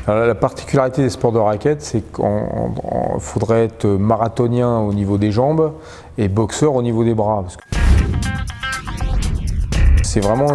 Alors, la particularité des sports de raquette, c'est qu'il faudrait être marathonien au niveau des jambes et boxeur au niveau des bras. C'est vraiment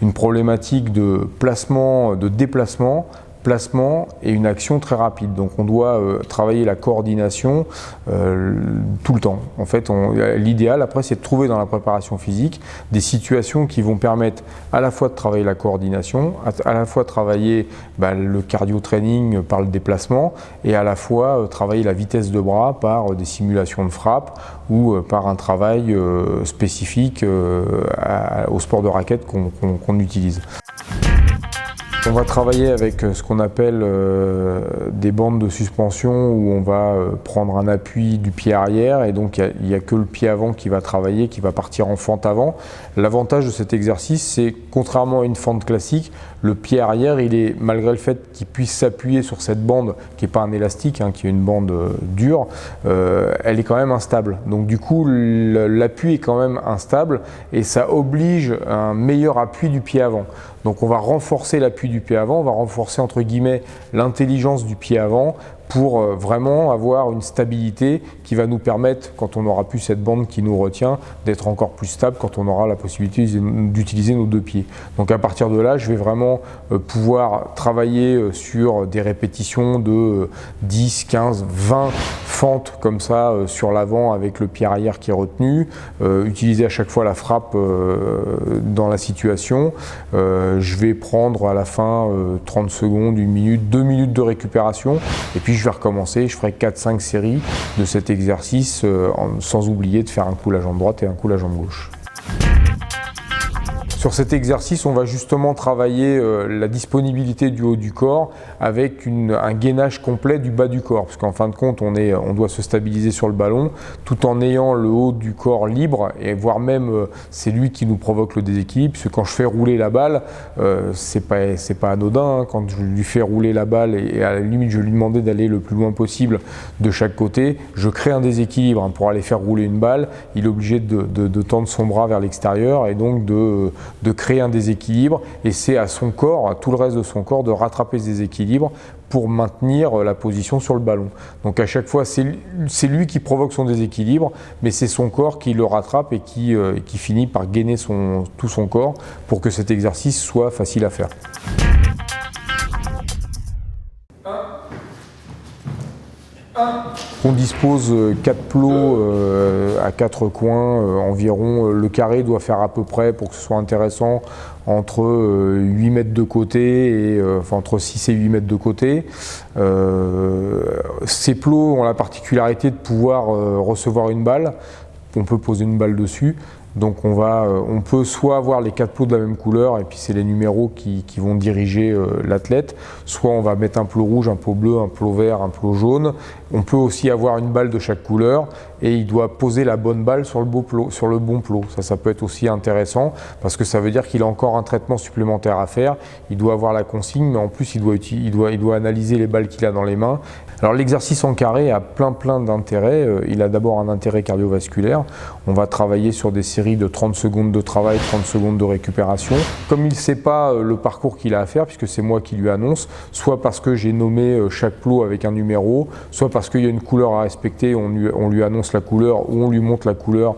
une problématique de placement, de déplacement, placement et une action très rapide. Donc on doit travailler la coordination tout le temps. En fait, l'idéal après, c'est de trouver dans la préparation physique des situations qui vont permettre à la fois de travailler la coordination, à la fois de travailler le cardio-training par le déplacement et à la fois travailler la vitesse de bras par des simulations de frappe ou par un travail spécifique au sport de raquette qu'on utilise. On va travailler avec ce qu'on appelle des bandes de suspension où on va prendre un appui du pied arrière et donc il n'y a que le pied avant qui va travailler, qui va partir en fente avant. L'avantage de cet exercice, c'est contrairement à une fente classique, le pied arrière, malgré le fait qu'il puisse s'appuyer sur cette bande qui n'est pas un élastique, qui est une bande dure, elle est quand même instable. Donc du coup, l'appui est quand même instable et ça oblige un meilleur appui du pied avant. Donc on va renforcer l'appui du pied avant, on va renforcer entre guillemets l'intelligence du pied avant pour vraiment avoir une stabilité qui va nous permettre, quand on n'aura plus cette bande qui nous retient, d'être encore plus stable quand on aura la possibilité d'utiliser nos deux pieds. Donc à partir de là, je vais vraiment pouvoir travailler sur des répétitions de 10, 15, 20 fentes comme ça sur l'avant avec le pied arrière qui est retenu, utiliser à chaque fois la frappe dans la situation. Je vais prendre à la fin 30 secondes, 1 minute, 2 minutes de récupération et puis je vais recommencer, je ferai 4-5 séries de cet exercice sans oublier de faire un coup la jambe droite et un coup la jambe gauche. Sur cet exercice, on va justement travailler la disponibilité du haut du corps avec un gainage complet du bas du corps. Parce qu'en fin de compte, on doit se stabiliser sur le ballon tout en ayant le haut du corps libre et voire même c'est lui qui nous provoque le déséquilibre. Parce que quand je fais rouler la balle, c'est pas anodin. Quand je lui fais rouler la balle et à la limite je lui demandais d'aller le plus loin possible de chaque côté, je crée un déséquilibre. Pour aller faire rouler une balle, il est obligé de tendre son bras vers l'extérieur et donc de créer un déséquilibre et c'est à son corps, à tout le reste de son corps de rattraper ce déséquilibre pour maintenir la position sur le ballon. Donc à chaque fois, c'est lui qui provoque son déséquilibre, mais c'est son corps qui le rattrape et qui finit par gainer tout son corps pour que cet exercice soit facile à faire. On dispose 4 plots à 4 coins environ. Le carré doit faire à peu près, pour que ce soit intéressant, entre 8 mètres de côté, entre 6 et 8 mètres de côté. Ces plots ont la particularité de pouvoir recevoir une balle. On peut poser une balle dessus. Donc on peut soit avoir les 4 plots de la même couleur et puis c'est les numéros qui vont diriger l'athlète, soit on va mettre un plot rouge, un plot bleu, un plot vert, un plot jaune. On peut aussi avoir une balle de chaque couleur et il doit poser la bonne balle sur le bon plot. Ça peut être aussi intéressant parce que ça veut dire qu'il a encore un traitement supplémentaire à faire. Il doit avoir la consigne, mais en plus il doit analyser les balles qu'il a dans les mains. Alors l'exercice en carré a plein d'intérêts. Il a d'abord un intérêt cardiovasculaire. On va travailler sur des séries de 30 secondes de travail, 30 secondes de récupération. Comme il ne sait pas le parcours qu'il a à faire, puisque c'est moi qui lui annonce, soit parce que j'ai nommé chaque plot avec un numéro, soit parce qu'il y a une couleur à respecter, on lui annonce la couleur ou on lui montre la couleur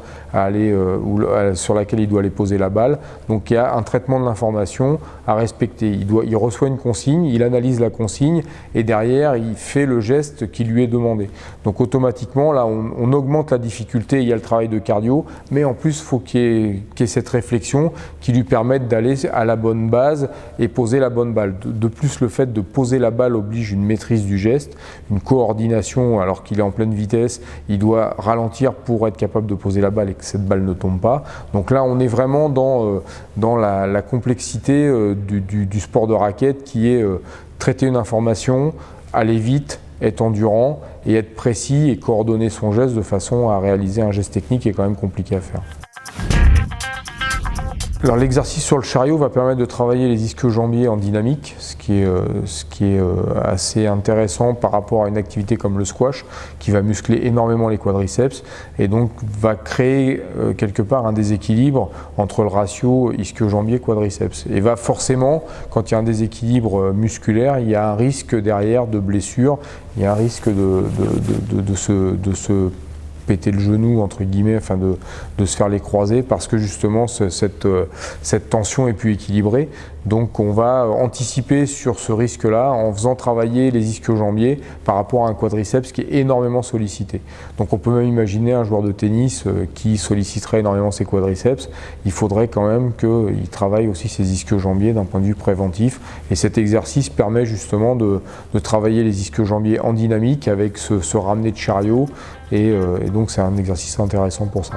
sur laquelle il doit aller poser la balle. Donc il y a un traitement de l'information à respecter. Il reçoit une consigne, il analyse la consigne et derrière il fait le geste qui lui est demandé. Donc automatiquement là on augmente la difficulté, il y a le travail de cardio, mais en plus il faut qu'il y ait cette réflexion qui lui permette d'aller à la bonne base et poser la bonne balle. De plus, le fait de poser la balle oblige une maîtrise du geste, une coordination. Alors qu'il est en pleine vitesse, il doit ralentir pour être capable de poser la balle et que cette balle ne tombe pas. Donc là on est vraiment dans la complexité du sport de raquette qui est traiter une information, aller vite, être endurant et être précis et coordonner son geste de façon à réaliser un geste technique qui est quand même compliqué à faire. Alors l'exercice sur le chariot va permettre de travailler les ischio-jambiers en dynamique, ce qui qui est assez intéressant par rapport à une activité comme le squash, qui va muscler énormément les quadriceps et donc va créer quelque part un déséquilibre entre le ratio ischio-jambier-quadriceps. Et va forcément, quand il y a un déséquilibre musculaire, il y a un risque derrière de blessure, il y a un risque de se péter le genou, entre guillemets, enfin de se faire les croisés, parce que justement cette tension est plus équilibrée. Donc on va anticiper sur ce risque-là en faisant travailler les ischio-jambiers par rapport à un quadriceps qui est énormément sollicité. Donc on peut même imaginer un joueur de tennis qui solliciterait énormément ses quadriceps. Il faudrait quand même qu'il travaille aussi ses ischio-jambiers d'un point de vue préventif. Et cet exercice permet justement de travailler les ischio-jambiers en dynamique avec ce ramené de chariot. Et donc c'est un exercice intéressant pour ça.